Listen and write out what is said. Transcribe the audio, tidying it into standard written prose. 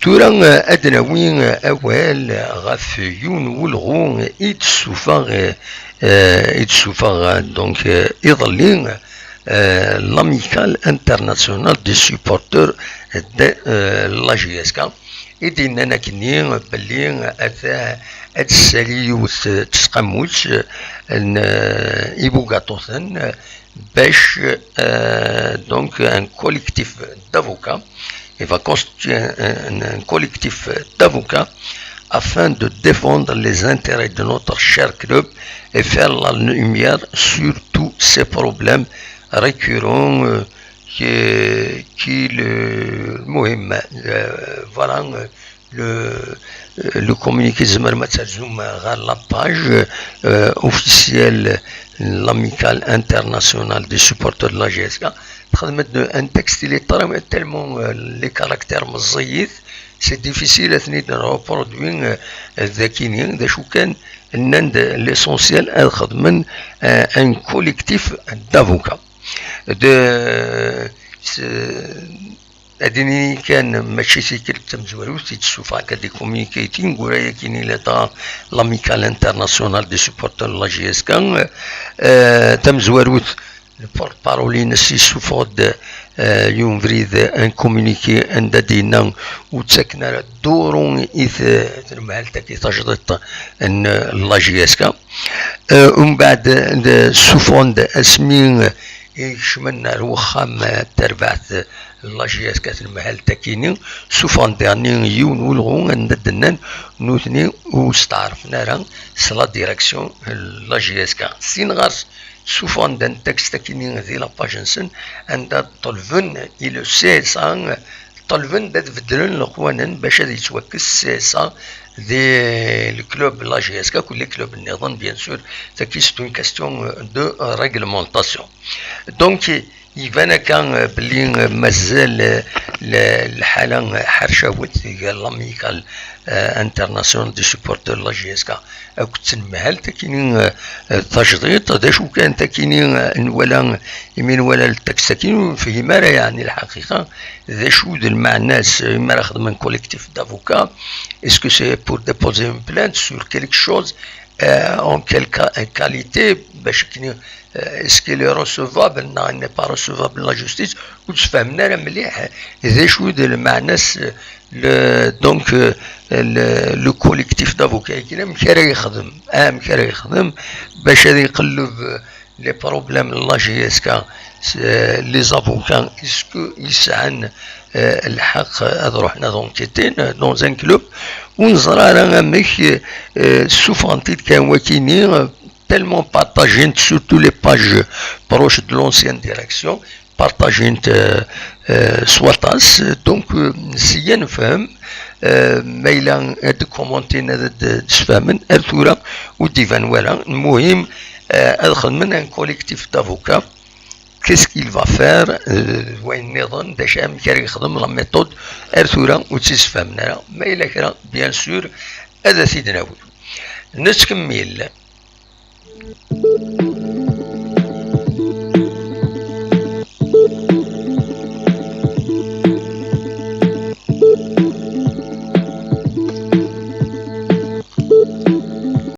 تورا أدناوين أوال غاف يون ولغو يتسوفا دونك يظلين l'amicale internationale des supporters de la GSK إدينا نكني بلي أثا أتساليوث تسقموش إبوغاتوثن باش donc un collectif d'avocats. Il va constituer un collectif d'avocats afin de défendre les intérêts de notre cher club et faire la lumière sur tous ces problèmes récurrents qui le voilà le communiqué la page officielle l'amicale internationale des supporters de la GSK. Un texte il est tellement les caractères مزيف c'est difficile de reproduire ذاكينين ذا شو كان l'essentiel من un collectif d'avocats أديني كان ماشي سيكل تمزورو تشوف هكا دي كوميونيكيتين ورايا كاينين لتا لاميكال انترناسيونال دي سوبورتر لا جي اس كان تمزورو البارولي نسي سوفود يوم فريد ان كوميونيكي ان دينا وتسكنا دورون اذ المهلتا كي تجدت ان لا جي اس كان ومن بعد سوفوند اسمين يشملنا الوخام تربعت لا جي اس كات المهل تاكيني سوفان داني يون ولغون ندنن نوثني وستعرفنا راه سلا ديريكسيون لا جي اس كا سين غارس سوفان دان تكست تاكيني ذي لا باج نسن عند طلفن الى سي سان طلفن دات بدلن القوانين باش هذا يتوكس سي سان دي الكلوب لا جي اس كا كل كلوب النظام بيان سور تاكي سي اون كاستيون دو ريغلمونطاسيون دونك يبان كان بلي مازال الحاله حرشاوت ديال لاميكال انترناسيونال دي سوبورتر لا جي اس كا كنت نمهل تاكينين تجديد هذا شو كان تاكينين ولا يمين ولا التكساكين في مارا يعني الحقيقه ذا شو المعنى مارا خدم كوليكتيف دافوكا اسكو سي بور ديبوزي اون بلانت سور كيلك شوز en quelle qualité est-ce qu'il est recevable non il n'est pas recevable la justice وتفهمنا مليح اذا شو المعنى donc le collectif d'avocats كي مكرا يخدم يخدم باش هذا يقلب les problèmes de la GSK les avocats est-ce que يسعن الحق هذا رحنا دونكيتين dans un club ونزرع رانا مش سوفانتيت كان وكيني tellement partagé sur toutes les pages proches de l'ancienne direction partagé سواتاس donc سي نفهم ما إلا هاد كومونتين هاد تفهمن الثورة وديفان ولا المهم أدخل من un collectif d'avocats. Qu'est-ce qu'il va faire وين نظن داش كان يخدم لا ميثود ارثورا وتسفهمنا ما إلا كرا بيان سور هذا سيدنا نتكمل